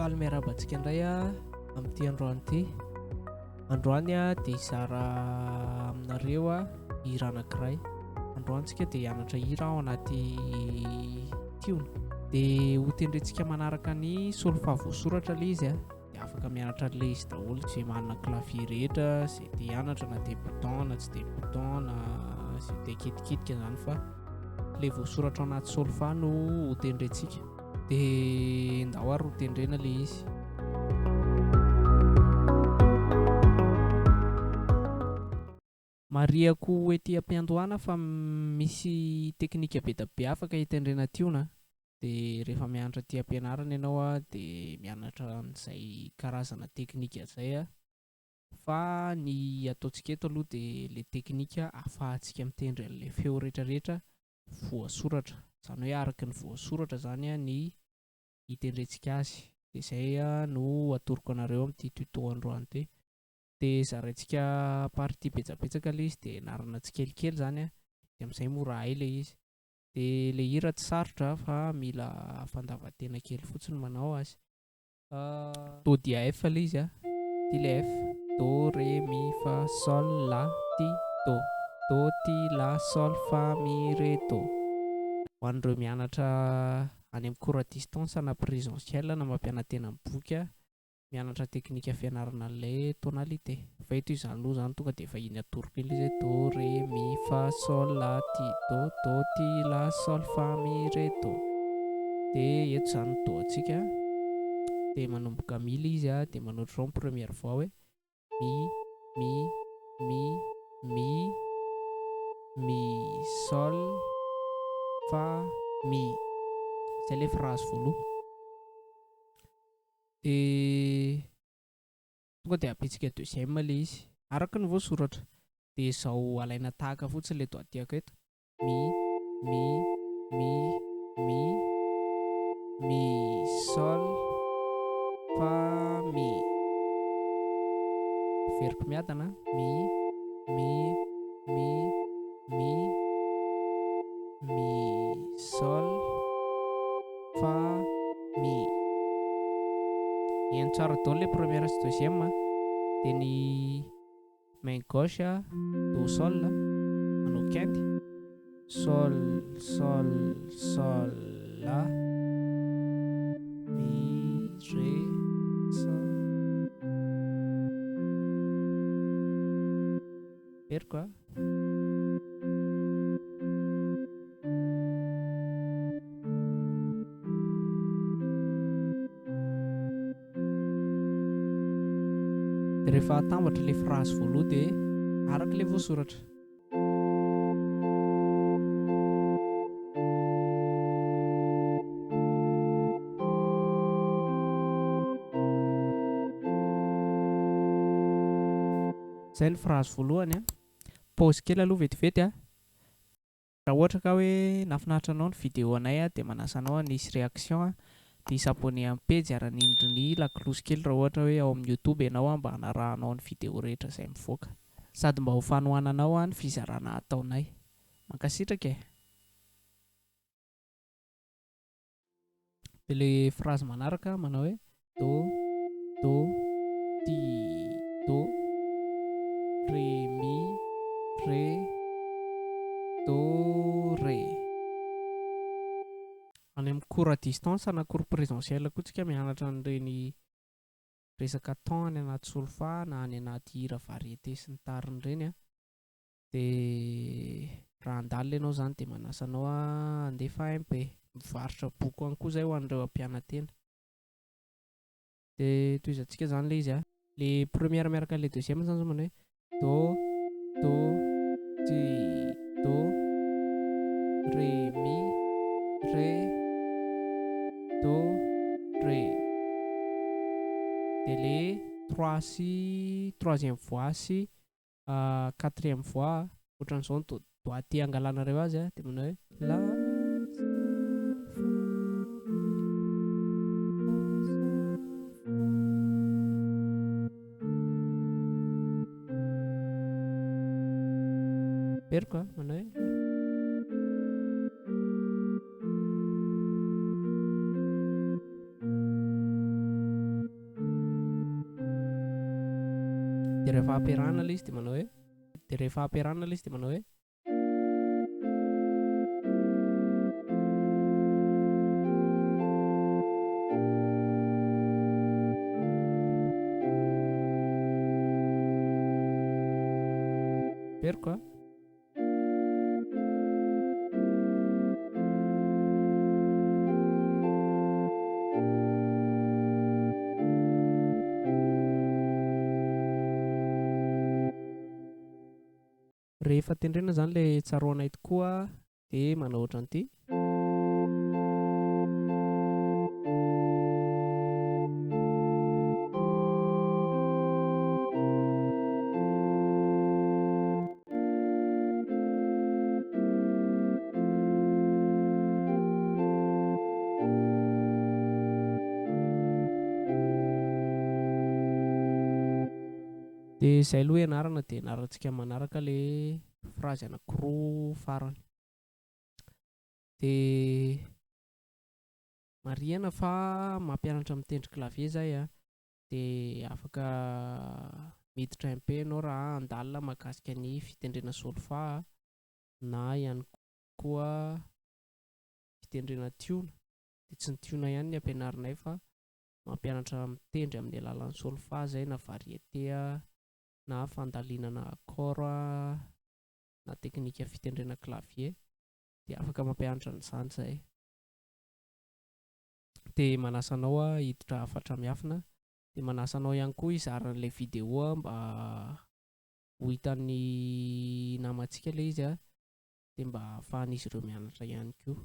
Faly miarahaba antsika indray amin'ity androany ity. Androany dia hizara aminareo hira anankiray. Androany tsika dia hianatra hira ao anaty tiona. Dia ho tendrentsika manaraka ny solfa voasoratra ilay izy dia afaka mianatra an'ilay izy daholo, izay manana clavier rehetra, izay dia hianatra na dia bouton na tsy dia bouton na izay dia kitikitika izany, fa ilay voasoratra ao anaty solfa no ho tendrentsika. Dia ndao ary ho tendrena ilay izy. Mariako ety am-piandohana fa misy teknika be da be afaka hitendrena tiona. Dia rehefa mianatra aty am-pianarana ianao dia mianatra an'izay karazana teknika izay fa ny ataontsika eto aloha dia ilay teknika ahafahantsika mitendry an'ilay feo rehetrarehetra voasoratra, izany hoe araka ny voasoratra zany ny hitendrentsika azy. Dia izay no atoroko anareo amin'ity tuto androany ity. Dia zaraintsika partie betsabetsaka ilay izy dia narana tsikelikely zany dia amin'izay mora hay ilay izy. Dia ilay hira tsy sarotra fa mila fandavan-tena kely fotsiny manao azy. Do dia F ilay izy ty ilay F, do ré mi fa sol la ti do, do ti la sol fa mi ré do. Ho an'ireo mianatra any amin'ny cours distance na présentiel na mampianantena amin'ny boky mianatra teknika fianarana ilay tonalité. Fa eto izany aloha zany tonga dia efa iny atoroko iny izy do ré mi fa sol la ti do, do ti la sol fa mi ré do. Dia eto zany do antsika dia manomboka mi ilay izy dia manoatra ao ny première fois hoe mi mi mi mi mi sol fa mi. Zay ilay phrase voalohany. Dia tonga dia ampitsika deuxième ilay izy araka ny voasoratra. Dia izao alaina tahaka fotsiny ilay doatiako eto, mi mi mi mi mi sol fa mi. Veriko miadana mi mi mi mi mi sol fa mi. Eny tsara daholo ilay première sy deuxième. Dia ny main gauche do sol manao quinte, sol sol sol la mi ré sol. Veriko dia rehefa atambatra ilay phrase voalohany dia araka ilay voasoratra. Zay ny phrase voalohany. Pause kely aloha vetivety raha ohatra ka hoe nafinaritra anao ny vidéo anay dia manasa anao hanisy réaction dia s'abonner amin'ny page aranindry ny laklosy kely raha ohatra hoe ao amin'ny YouTube ianao mba hanarahanao ny vidéo rehetra izay mivoaka, sady mba ho fanohananao ny fizarana ataonay. Mankasitraka e. Dia ilay phrase manaraka manao hoe do do ti do ré mi ré do ré. Any amin'ny cours distance na cours présentiel koa tsika mianatra an'ireny resaka temps any anaty solfa na any anaty hira variété sy ny tariny ireny dia raha handalina ianao zany dia manasa anao handefa AMP. Mivarotra boky any koa izay ho an'ireo ampianantena. Dia toizantsika zany ilay izy ilay première miaraka ilay deuxième zany manao hoe do do ti do ré mi ré do ré. Dia ilay troisième fois sy quatrième fois ohatran'izao ny doity angalanareo azy dia manao hoe la veriko manao hoe dia rehefa ampiarahana ilay izy dia manao hoe periko a. Rehefa tendrena zany ilay tsaroanay tokoa dia manao ohatran'ity. Dia izay aloha ianarana dia ianarantsika manaraka ilay frazy anankiroa farany. Dia marihana fa mampianatra mitendry klavie izahay a, dia afaka miditra MP ianao raha handalina mahakasika ny fitendrena solfa na ihany koa fitendrena tiona. Dia tsy ny tiona ihany ny ampianarinay fa mampianatra mitendry amin'ny alalan'ny solfa izay na variété na fandalinana accord na teknika fitendrena klavie dia afaka mampianatra an'izany izahay. Dia manasa anao hiditra hafatra miafina, dia manasa anao ihany koa hizara an'ilay vidéo mba ho hitan'ny namantsika ilay izy dia mba ahafahan'izy ireo mianatra ihany koa.